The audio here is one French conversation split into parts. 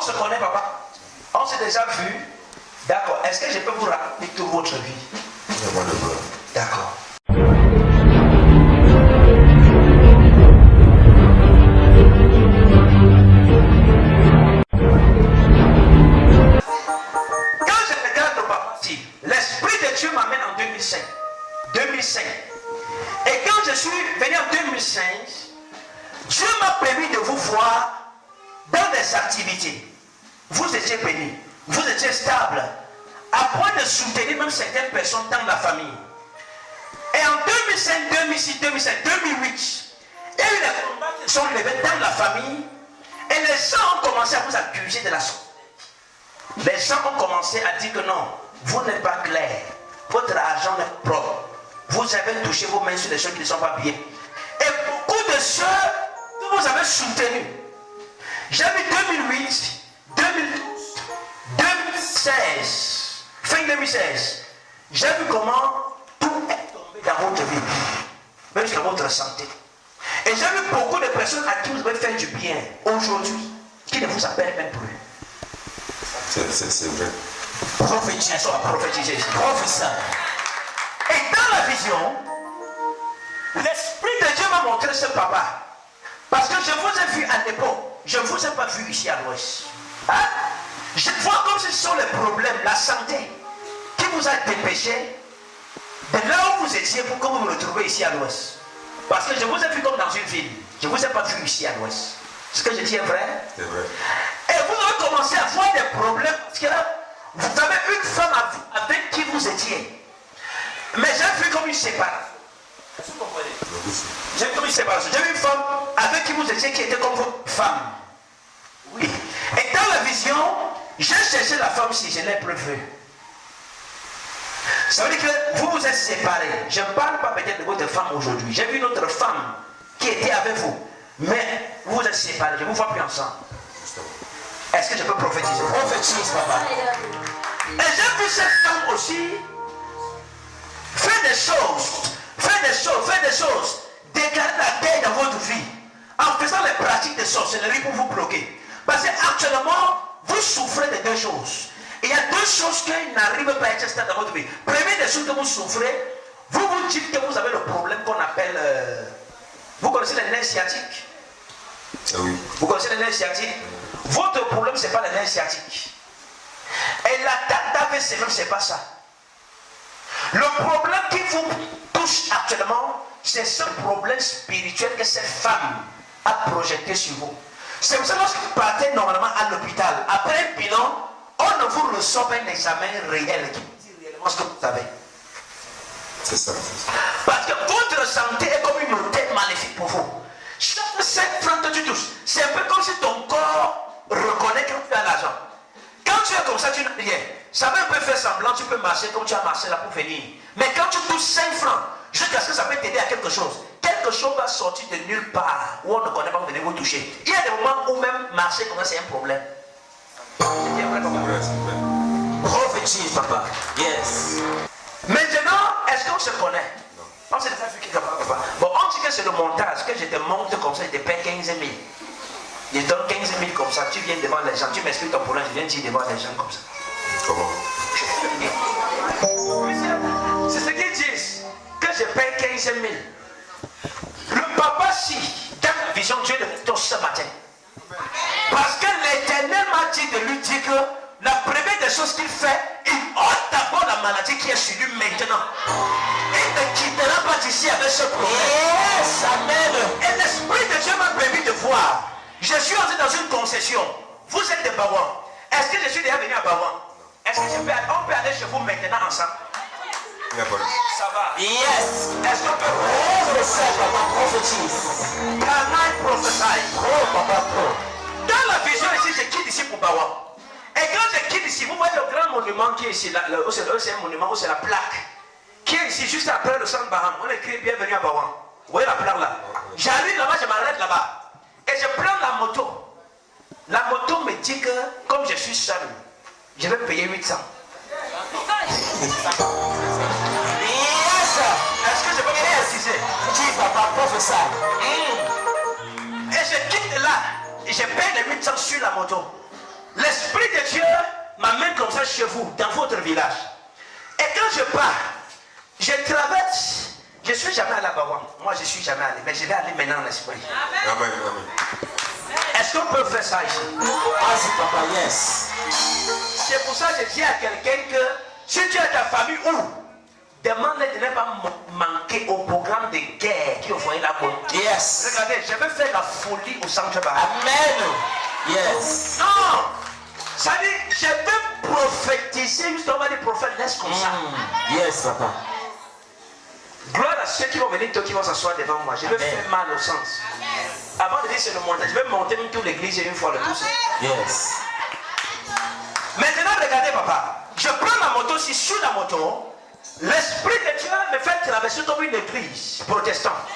On se connaît, papa? On s'est déjà vu? D'accord. Est-ce que je peux vous raconter toute votre vie? D'accord. Quand je regarde le papa, l'Esprit de Dieu m'amène en 2005. 2005. Et quand je suis venu en 2005, Dieu m'a permis de vous voir dans des activités. Vous étiez bénis, vous étiez stable, à point de soutenir même certaines personnes dans la famille. Et en 2005, 2006, 2007, 2008, il y a eu des combats qui sont levés dans la famille et les gens ont commencé à vous accuser de la sorte. Les gens ont commencé à dire que non, vous n'êtes pas clair, votre argent est propre, vous avez touché vos mains sur des choses qui ne sont pas bien. Et beaucoup de ceux que vous avez soutenus, j'ai vu 2008, 2012, 2016, fin 2016, j'ai vu comment tout est tombé dans votre vie, même sur votre santé. Et j'ai vu beaucoup de personnes à qui vous avez fait du bien aujourd'hui, qui ne vous appellent même plus. C'est vrai. Prophétiser, prophétiser, prophétiser. Et dans la vision, l'Esprit de Dieu m'a montré ce papa. Parce que je vous ai vu à l'époque, je ne vous ai pas vu ici à l'ouest. Hein? Je vois comme ce sont les problèmes, la santé, qui vous a dépêché de là où vous étiez pour que vous vous retrouvez ici à l'ouest. Parce que je vous ai vu comme dans une ville, je ne vous ai pas vu ici à l'ouest. Ce que je dis est vrai? C'est vrai. Et vous avez commencé à avoir des problèmes parce que vous avez une femme avec qui vous étiez. Mais j'ai vu comme une séparation. Est-ce que vous comprenez? J'ai vu comme une séparation. J'ai vu une femme avec qui vous étiez qui était comme votre femme. Oui. Et dans la vision, j'ai cherché la femme si je l'ai plus vue. Ça veut dire que vous vous êtes séparés. Je ne parle pas peut-être de votre femme aujourd'hui. J'ai vu une autre femme qui était avec vous. Mais vous vous êtes séparés. Je ne vous vois plus ensemble. Est-ce que je peux prophétiser? Prophétise, papa. Et j'ai vu cette femme aussi faire des choses, déclarer la guerre dans votre vie, en faisant les pratiques de sorcellerie pour vous bloquer. Parce qu'actuellement, vous souffrez de deux choses. Il y a deux choses qui n'arrivent pas à être stables dans votre vie. Première des choses que vous souffrez, vous vous dites que vous avez le problème qu'on appelle... vous connaissez les nerfs sciatiques? Oui. Vous connaissez les nerfs sciatiques? Votre problème, ce n'est pas les nerfs sciatiques. Et l'attaque d'AVC même, ce n'est pas ça. Le problème qui vous touche actuellement, c'est ce problème spirituel que cette femme a projeté sur vous. C'est pour ça que lorsque vous partez normalement à l'hôpital, après un bilan, on ne vous reçoit pas un examen réel qui vous dit réellement ce que vous avez. C'est ça. Parce que votre santé est comme une hôtel maléfique pour vous. Chaque 7 francs que tu touches, c'est un peu comme si ton corps reconnaît que tu as l'argent. Quand tu es comme ça, tu n'as rien. Ça va un peu faire semblant, tu peux marcher comme tu as marché là pour venir. Mais quand tu touches 5 francs, jusqu'à ce que ça peut t'aider à quelque chose, quelque chose va sortir de nulle part où on ne connaît pas, vous venez vous toucher. Il y a des moments où même marcher comme ça, c'est un problème. C'est vrai, papa. Prophétise, papa. Yes. Maintenant, est-ce qu'on se connaît? Non. On s'est déjà vu quelque part, papa. Bon, on dit que c'est le montage, que je te monte comme ça, je te paie 15 000. Je donne 15 000 comme ça, tu viens devant les gens, tu m'expliques ton problème, je viens dire devant les gens comme ça. Comment? C'est ce qu'ils disent, que je paye 15 000. Le papa, si, dans la vision, Dieu le retourne ce matin. Parce que l'Éternel m'a dit de lui dire que la première des choses qu'il fait, il ôte d'abord la maladie qui est sur lui maintenant. Il ne quittera pas d'ici avec ce problème. Yes, amen. Et l'Esprit de Dieu m'a permis de voir. Je suis entré dans une concession. Vous êtes de Bawan. Est-ce que je suis déjà venu à Bawan? Est-ce que on peut aller chez vous maintenant ensemble? Ça va. Yes. Est-ce qu'on peut prophétiser, papa, prophétise? Can I prophesy? Papa, dans la vision ici, je quitte ici pour Bawan. Et quand je quitte ici, vous voyez le grand monument qui est ici, c'est un monument où c'est la plaque. Qui est ici, juste après le centre Baham. On écrit bienvenue à Bawan. Vous voyez la plaque là? J'arrive là-bas, je m'arrête là-bas. Et je prends la moto. La moto me dit que, comme je suis seul, je vais payer 800. Yes! Est-ce que je peux préciser? Dis, papa, professeur. Et je quitte là. Et je paye les 800 sur la moto. l'Esprit de Dieu m'amène comme ça chez vous, dans votre village. Et quand je pars, je traverse. Je ne suis jamais allé à Bawan. Moi, je ne suis jamais allé. Mais je vais aller maintenant en Espagne. Amen. Est-ce qu'on peut faire ça ici? Vas-y, papa, yes. C'est pour ça que je dis à quelqu'un que si tu as ta famille où, demande-les de ne pas manquer au programme de guerre qui offrait la bonne. Yes. Regardez, je vais faire la folie au centre bar. Amen. Yes. Non! Ça dit, je vais prophétiser, justement, les prophètes laissent comme ça. Yes, papa. Gloire à ceux qui vont venir, qui vont s'asseoir devant moi. Je vais faire mal au sens. Avant de dire c'est le montage, je vais monter même toute l'église une fois le tous. Yes. Maintenant, regardez, papa. Je prends ma moto, si sur la moto, l'Esprit de Dieu me fait traverser comme une église protestante.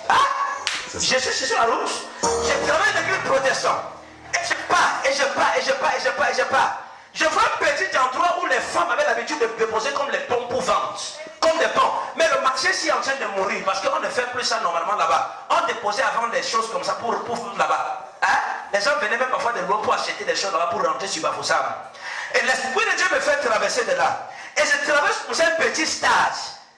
Ah? Je suis sur la route, je traverse l'église protestante. Et je pars, et je pars, et je pars, et je pars, et je pars. Je vois un petit endroit où les femmes avaient l'habitude de déposer comme les pommes pour vendre. Comme des pommes. Mais le marché est en train de mourir parce qu'on ne fait plus ça normalement là-bas. On déposait avant des choses comme ça pour vendre là-bas. Hein? Les gens venaient même parfois de loin pour acheter des choses là-bas pour rentrer sur Bafoussam. Et l'Esprit de Dieu me fait traverser de là. Et je traverse pour un petit stade.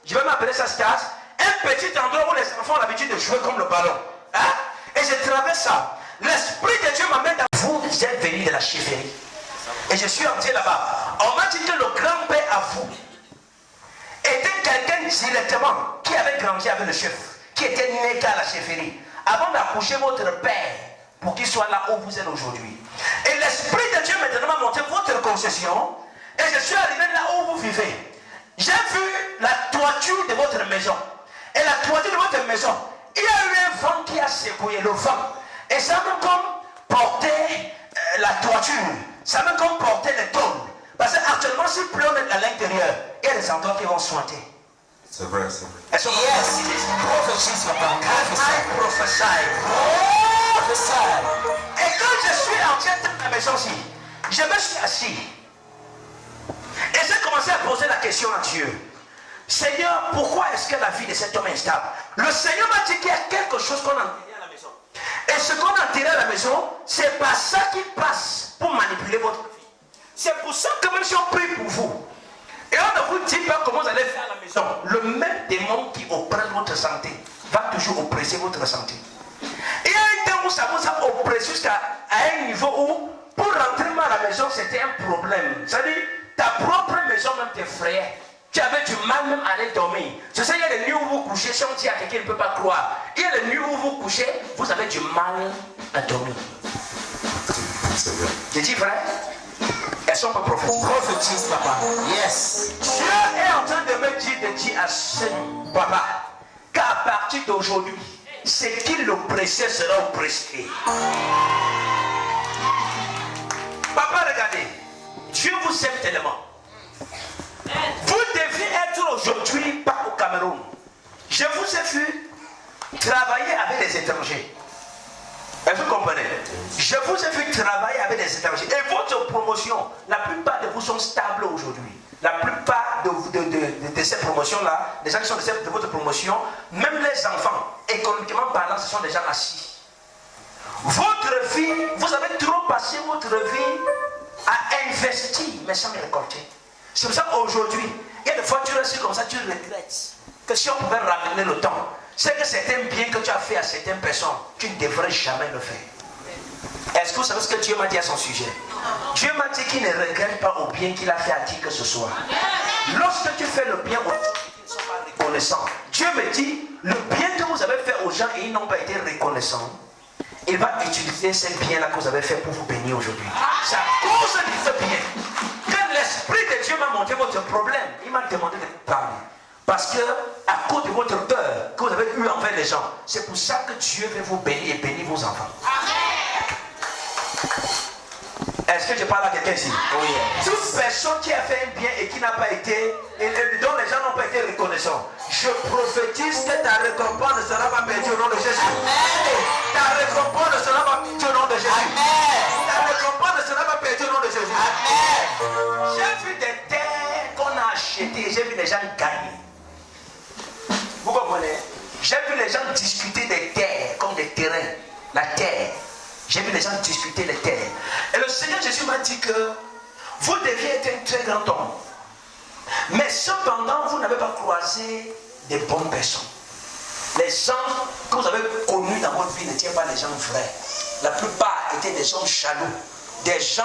Je vais m'appeler ça stade. Un petit endroit où les enfants ont l'habitude de jouer comme le ballon. Hein? Et je traverse ça. L'Esprit de Dieu m'amène à vous. Vous êtes venus de la chefferie. Et je suis entré là-bas. On m'a dit que le grand-père à vous était quelqu'un directement qui avait grandi avec le chef, qui était né à la chefferie, avant d'accoucher votre père pour qu'il soit là où vous êtes aujourd'hui. Et l'Esprit de Dieu maintenant m'a montré votre concession et je suis arrivé là où vous vivez. J'ai vu la toiture de votre maison. Et la toiture de votre maison, il y a eu un vent qui a secoué le vent. Et ça m'a comme porté la toiture. Ça m'a comme porté les tôles. Parce qu'actuellement, si pleut à l'intérieur, il y a des endroits qui vont sointer. C'est vrai, c'est vrai. Elles sont Yes. Prophétise, papa. prophesy. Et quand je suis entré dans la maison ici, je me suis assis. Et j'ai commencé à poser la question à Dieu. Seigneur, pourquoi est-ce que la vie de cet homme est instable? Le Seigneur m'a dit qu'il y a quelque chose qu'on a enterré à la maison. Et ce qu'on a enterré à la maison, c'est pas ça qui passe pour manipuler votre vie. C'est pour ça que même si on prie pour vous, et on ne vous dit pas comment vous allez faire à la maison, le même démon qui oppresse votre santé va toujours oppresser votre santé. Il y a un temps où ça vous a oppressé jusqu'à un niveau où, pour rentrer à la maison, c'était un problème. C'est-à-dire, ta propre maison même t'effrayait. Tu avais du mal même à aller dormir. Je sais, il y a des nuits où vous couchez, si on dit à quelqu'un qui ne peut pas croire. Il y a des nuits où vous couchez, vous avez du mal à dormir. C'est vrai. J'ai dit vrai? Elles sont pas prophétiques. Prophétise, papa. Yes. Dieu est en train de me dire à ce papa qu'à partir d'aujourd'hui, ce qui l'oppressait sera oppressé. Papa, regardez, Dieu vous aime tellement. Vous deviez être aujourd'hui pas au Cameroun. Je vous ai vu travailler avec des étrangers. Est-ce que vous comprenez? Je vous ai vu travailler avec des étrangers. Et votre promotion, la plupart de vous sont stables aujourd'hui. La plupart de ces promotions-là, les gens qui sont de votre promotion, même les enfants, économiquement parlant, ce sont des gens assis. Votre vie, vous avez trop passé votre vie à investir, mais sans récolter. C'est pour ça qu'aujourd'hui, il y a des fois tu restes comme ça, tu regrettes. Que si on pouvait ramener le temps, c'est que certains biens que tu as fait à certaines personnes, tu ne devrais jamais le faire. Est-ce que vous savez ce que Dieu m'a dit à son sujet? Dieu m'a dit qu'il ne regrette pas au bien qu'il a fait à qui que ce soit. Lorsque tu fais le bien aux gens qui ne sont pas reconnaissants, Dieu me dit, le bien que vous avez fait aux gens et ils n'ont pas été reconnaissants, il va utiliser ces biens-là que vous avez fait pour vous bénir aujourd'hui. C'est à cause de ce bien. Quand l'Esprit de Dieu m'a montré votre problème, il m'a demandé de vous parler. Parce que, à cause de votre peur que vous avez eu envers les gens, c'est pour ça que Dieu veut vous bénir et bénir vos enfants. Est-ce que je parle à quelqu'un ici? Oui. Toute personne qui a fait un bien et qui n'a pas été, et dont les gens n'ont pas été reconnaissants, je prophétise que ta récompense ne sera pas perdue au nom de Jésus. Amen. Ta récompense ne sera pas perdue au nom de Jésus. Amen. Ta récompense ne sera pas perdue au nom de Jésus. Amen. J'ai vu des terres qu'on a achetées, j'ai vu les gens gagner. Vous comprenez? J'ai vu les gens discuter des terres comme des terrains. La terre. J'ai vu les gens discuter les terres. Et le Seigneur Jésus m'a dit que vous deviez être un très grand homme. Mais cependant, vous n'avez pas croisé des bonnes personnes. Les gens que vous avez connus dans votre vie n'étaient pas des gens vrais. La plupart étaient des gens jaloux. Des gens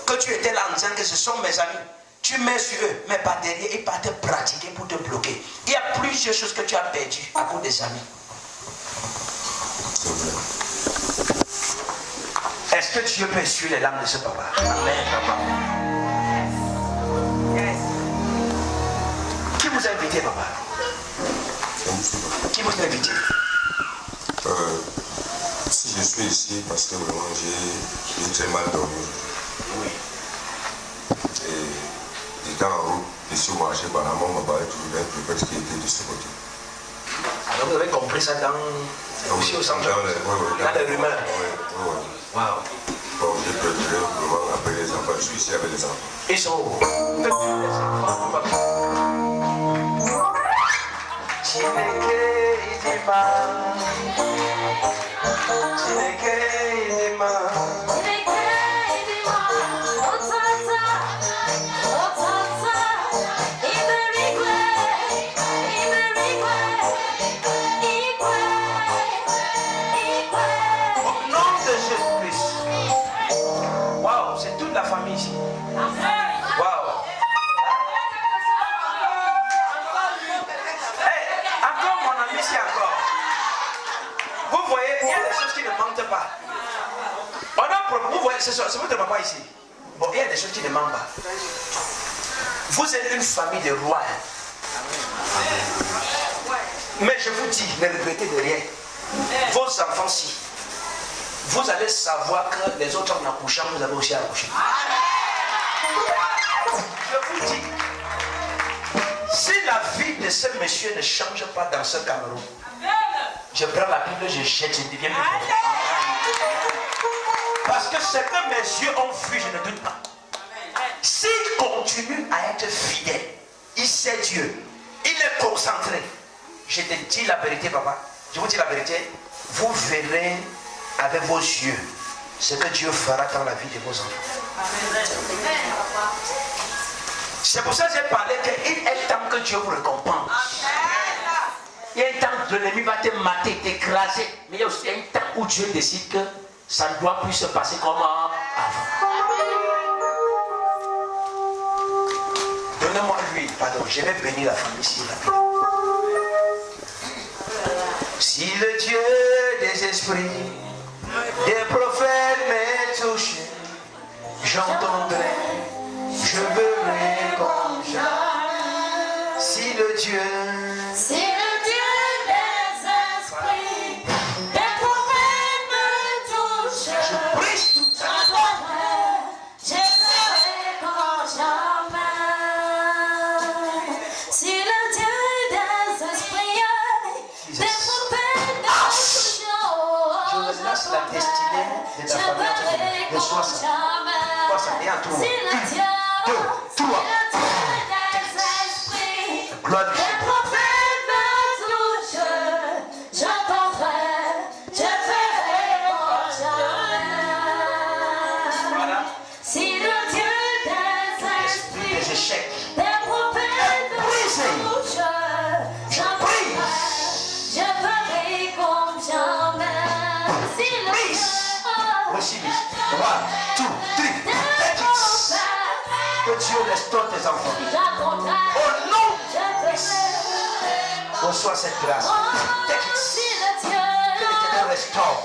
que tu étais là en disant que ce sont mes amis. Tu mets sur eux, mais par derrière, ils partent pratiquer pour te bloquer. Il y a plusieurs choses que tu as perdues à cause des amis. Est-ce que Dieu peut essuyer les larmes de ce papa? Amen, papa. Qui vous a invité, papa? Qui vous a invité? Si je suis ici parce que vraiment j'ai très mal dormi. Oui. Et quand en route, ici au marché, par la main, on m'a parlé toujours d'un prophète qui était de ce côté. Alors vous avez compris ça aussi au centre? Dans les rumeurs? Oui. Wow. Bon, j'ai préféré vraiment après les enfants. Je suis ici avec les enfants. Ils sont où? Les enfants. Wow, c'est toute la famille ici. Wow. Hey, encore mon ami ici encore. Vous voyez, il y a des choses qui ne mentent pas. Vous voyez, c'est votre papa ici. Bon, il y a des choses qui ne mentent pas. Vous êtes une famille de rois. Mais je vous dis, ne regrettez de rien. Vos enfants-ci, vous allez savoir que les autres en accouchant, vous avez aussi accouché. Je vous dis, si la vie de ce monsieur ne change pas dans ce Cameroun, je prends la Bible, je jette, je deviens plus fort. Parce que ce que mes yeux ont vu, je ne doute pas. S'il continue à être fidèle, il sait Dieu, il est concentré. Je te dis la vérité, papa. Je vous dis la vérité. Vous verrez avec vos yeux ce que Dieu fera dans la vie de vos enfants. C'est pour ça que j'ai parlé qu'il est temps que Dieu vous récompense. Il y a un temps où l'ennemi va te mater, t'écraser. Mais il y a aussi un temps où Dieu décide que ça ne doit plus se passer comme avant. Donnez-moi lui, pardon, je vais bénir la famille ici. Si le Dieu des esprits, des prophètes m'est touché, j'entendrai, je verrai comme jamais. Si le Dieu des esprits, des prophètes me touchent, je brise tout ça. je verrai comme jamais. Si le Dieu des esprits, des prophètes me touchent, Je relâche la destinée de ta famille. Reçois ça. Reçois ça. Et à toi. Si le Dieu, 1, 2, 3. des esprits, Gloire à Dieu. les prophètes me touchent, j'entendrai, je verrai comme jamais. Voilà. Si le Dieu des Esprit des esprits, échecs. des prophètes me touchent, j'entendrai, je verrai comme jamais. Si le Brise. Dieu Voici. 1, 2, 3. des Take it. prophètes, Que Dieu restaure tes enfants. j'entendrai, Au nom, je verrai. reçois cette grâce. Take it. Si le Dieu Que l'Éternel restaure.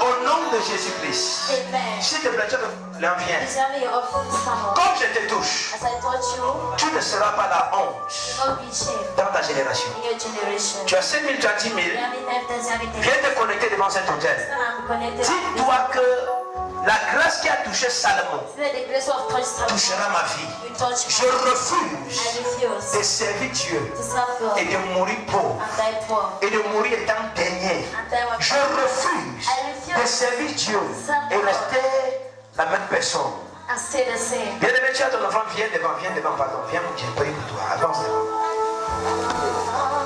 Au nom de Jésus-Christ. Amen. S'il te plaît, tu l'enviens. Jamais your offering someone. Comme je te touche, As I touch you, tu ne seras pas la honte you will not be shamed dans ta génération. in your generation. Tu as 5 000, tu as 10 000. Viens te connecter devant cet hôtel. I'm connected. Dis-toi que la grâce qui a touché Salomon Let the grace of touch someone. touchera ma vie. You touch Je me. refuse I refuse de servir Dieu to serve God et de mourir pauvre and die poor. et de mourir étant dernier. And die one. Je refuse de servir Dieu et rester la même personne. And stay the same. Bien-aimé, tu tu as ton enfant, viens devant, pardon. Viens, j'ai prié pour toi. Avance devant.